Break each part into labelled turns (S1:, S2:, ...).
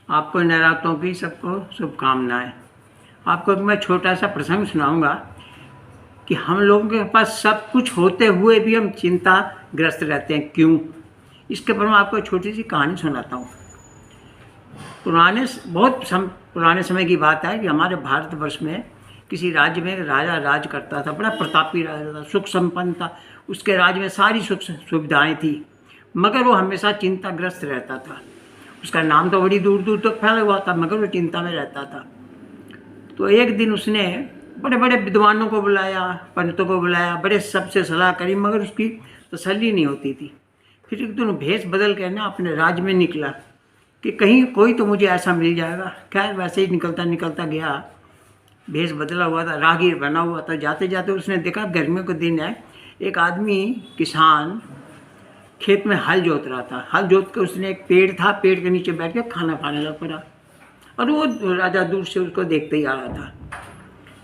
S1: आपको नवरात्रों की सबको शुभकामनाएं। आपको एक मैं छोटा सा प्रसंग सुनाऊंगा कि हम लोगों के पास सब कुछ होते हुए भी हम चिंताग्रस्त रहते हैं, क्यों? इसके पर मैं आपको एक छोटी सी कहानी सुनाता हूँ। पुराने समय की बात है कि हमारे भारतवर्ष में किसी राज्य में एक राजा राज करता था। बड़ा प्रतापी राजा था, सुख संपन्न था। उसके राज्य में सारी सुख सुविधाएं थी, मगर वो हमेशा चिंताग्रस्त रहता था। उसका नाम तो बड़ी दूर दूर तक फैला हुआ था, मगर वो चिंता में रहता था। तो एक दिन उसने बड़े बड़े विद्वानों को बुलाया, पंडितों को बुलाया, बड़े सबसे सलाह करी, मगर उसकी तसल्ली नहीं होती थी। फिर एक दिन भेष बदल कर ना अपने राज्य में निकला कि कहीं कोई तो मुझे ऐसा मिल जाएगा। खैर वैसे ही निकलता निकलता गया। भेष बदला हुआ था, राहगीर बना हुआ था। जाते जाते उसने देखा गर्मियों के दिन है, एक आदमी किसान खेत में हल जोत रहा था। हल जोत के उसने एक पेड़ था, पेड़ के नीचे बैठ के खाना खाने लग पड़ा। और वो राजा दूर से उसको देखते ही आ रहा था।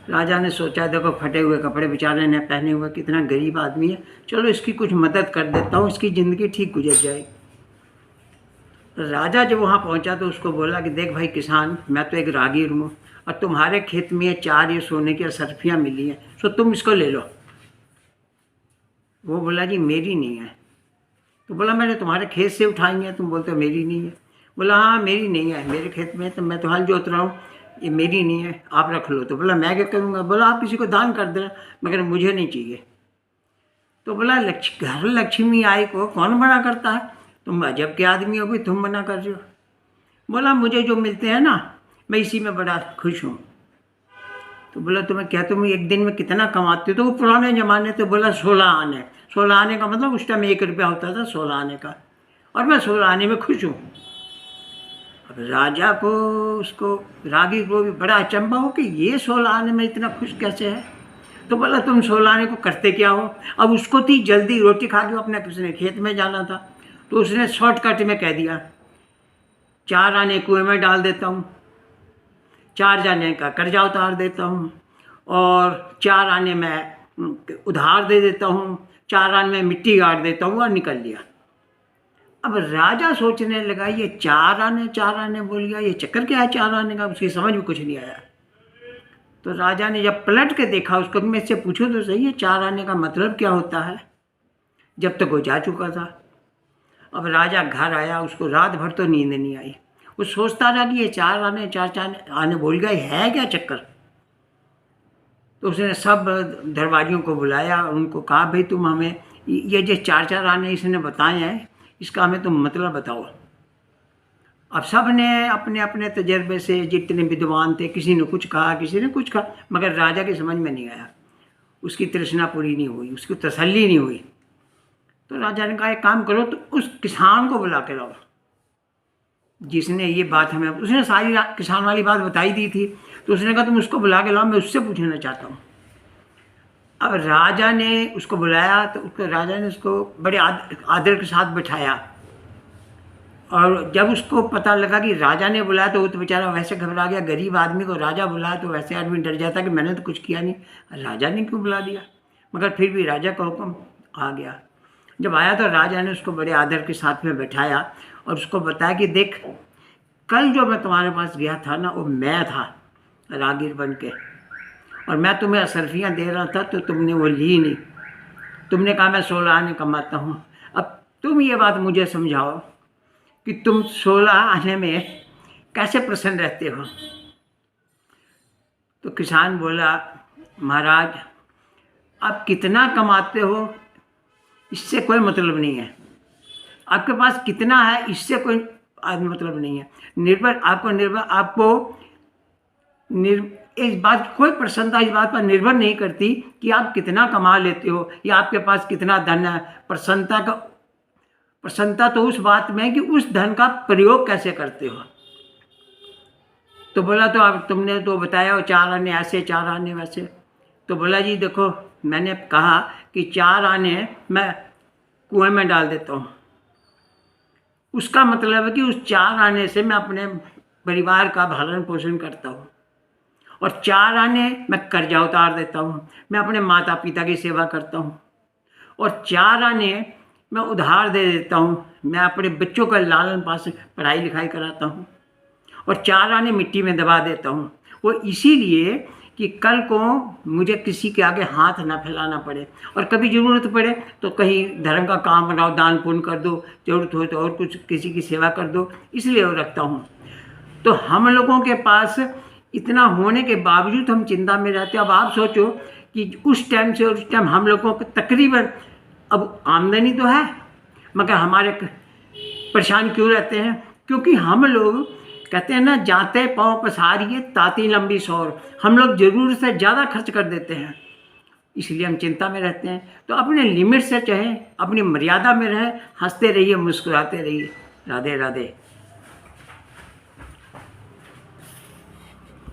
S1: राजा ने सोचा, देखो फटे हुए कपड़े बेचारे ने पहने हुए, कितना गरीब आदमी है, चलो इसकी कुछ मदद कर देता हूँ, इसकी ज़िंदगी ठीक गुजर जाए। राजा जब वहाँ पहुँचा तो उसको बोला कि देख भाई किसान, मैं तो एक राहगीर हूँ और तुम्हारे खेत में ये 4 ये सोने की असरफियाँ मिली हैं, सो तुम इसको ले लो। वो बोला जी मेरी नहीं है। तो बोला मैंने तुम्हारे खेत से उठाई है, तुम बोलते हो मेरी नहीं है। बोला हाँ मेरी नहीं है, मेरे खेत में तो मैं तो हल जोत रहा हूँ, ये मेरी नहीं है, आप रख लो। तो बोला मैं क्या करूँगा? बोला आप किसी को दान कर देना, मगर मुझे नहीं चाहिए। तो बोला घर लक्ष्मी आई को कौन मना करता है? तुम अजब के आदमी हो भाई, तुम मना कर रहे हो। बोला मुझे जो मिलते हैं ना, मैं इसी में बड़ा खुश हूँ। तो बोला तुम्हें क्या, तुम एक दिन में कितना कमाते हो? तो वो पुराने ज़माने तो बोला 16 आने। 16 आने का मतलब उस टाइम 1 रुपया होता था, 16 आने का, और मैं 16 आने में खुश हूँ। अब राजा को, उसको रागी को भी बड़ा अचंभा हो कि ये 16 आने में इतना खुश कैसे है। तो बोला तुम 16 आने को करते क्या हो? अब उसको थी जल्दी, रोटी खा के अपने किसी ने खेत में जाना था। तो उसने शॉर्टकट में कह दिया 4 आने कुएं में डाल देता हूँ, 4 जाने का कर्जा उतार देता हूँ, और 4 आने में उधार दे देता हूँ, 4 आने में मिट्टी गाड़ देता हूँ, और निकल लिया। अब राजा सोचने लगा ये 4 आने बोल गया, ये चक्कर क्या है 4 आने का? उसकी समझ में कुछ नहीं आया। तो राजा ने जब पलट के देखा उसको, मैं इससे पूछो तो सही है 4 आने का मतलब क्या होता है? जब तक वो जा चुका था। अब राजा घर आया, उसको रात भर तो नींद नहीं आई। वो सोचता रहा कि ये 4 आने 4 आने बोल गए, है क्या चक्कर? तो उसने सब दरबारियों को बुलाया, उनको कहा भाई तुम हमें ये जो 4 आने इसने बताए हैं, इसका हमें तुम मतलब बताओ। अब सब ने अपने अपने तजर्बे से, जितने विद्वान थे, किसी ने कुछ कहा, किसी ने कुछ कहा, मगर राजा की समझ में नहीं आया। उसकी तृष्णा पूरी नहीं हुई, उसकी तसल्ली नहीं हुई। तो राजा ने कहा एक काम करो, तो उस किसान को बुला के लाओ जिसने ये बात हमें, उसने सारी किसान वाली बात बताई दी थी। तो उसने कहा तुम उसको बुला के लाओ, मैं उससे पूछना चाहता हूँ। अब राजा ने उसको बुलाया तो राजा ने उसको बड़े आदर के साथ बैठाया। और जब उसको पता लगा कि राजा ने बुलाया तो वो तो बेचारा वैसे घबरा गया। गरीब आदमी को राजा बुलाया तो वैसे आदमी डर जाता कि मैंने तो कुछ किया नहीं, राजा ने क्यों बुला दिया? मगर फिर भी राजा का हुक्म आ गया। जब आया तो राजा ने उसको बड़े आदर के साथ में बैठाया और उसको बताया कि देख, कल जो मैं तुम्हारे पास गया था ना, वो मैं था राहगीर बन के, और मैं तुम्हें असरफियाँ दे रहा था तो तुमने वो ली नहीं। तुमने कहा मैं 16 आने कमाता हूँ। अब तुम ये बात मुझे समझाओ कि तुम 16 आने में कैसे प्रसन्न रहते हो? तो किसान बोला महाराज आप कितना कमाते हो इससे कोई मतलब नहीं है, आपके पास कितना है इससे कोई मतलब नहीं है। इस बात कोई प्रसन्नता इस बात पर निर्भर नहीं करती कि आप कितना कमा लेते हो या आपके पास कितना धन है। प्रसन्नता तो उस बात में है कि उस धन का प्रयोग कैसे करते हो। तो बोला तो आप तुमने तो बताया 4 आने ऐसे 4 आने वैसे। तो बोला जी देखो, मैंने कहा कि 4 आने मैं कुएं में डाल देता हूँ, उसका मतलब है कि उस 4 आने से मैं अपने परिवार का भरण पोषण करता हूँ, और 4 आने मैं कर्जा उतार देता हूँ, मैं अपने माता पिता की सेवा करता हूँ, और 4 आने मैं उधार दे देता हूँ, मैं अपने बच्चों का लालन पालन पढ़ाई लिखाई कराता हूँ, और 4 आने मिट्टी में दबा देता हूँ। वो इसीलिए कि कल को मुझे किसी के आगे हाथ ना फैलाना पड़े, और कभी ज़रूरत पड़े तो कहीं धर्म का काम बनाओ, दान पुण्य कर दो, ज़रूरत हो तो और कुछ किसी की सेवा कर दो, इसलिए वो रखता हूँ। तो हम लोगों के पास इतना होने के बावजूद हम चिंता में रहते हैं। अब आप सोचो कि उस टाइम से उस टाइम हम लोगों को तकरीबन, अब आमदनी तो है मगर हमारे परेशान क्यों रहते हैं? क्योंकि हम लोग कहते हैं ना, जाते पाँव पसारिए ताती लंबी सौर, हम लोग ज़रूरत से ज़्यादा खर्च कर देते हैं, इसलिए हम चिंता में रहते हैं। तो अपने लिमिट से चाहें, अपनी मर्यादा में रहें, हंसते रहिए, मुस्कुराते रहिए। राधे राधे।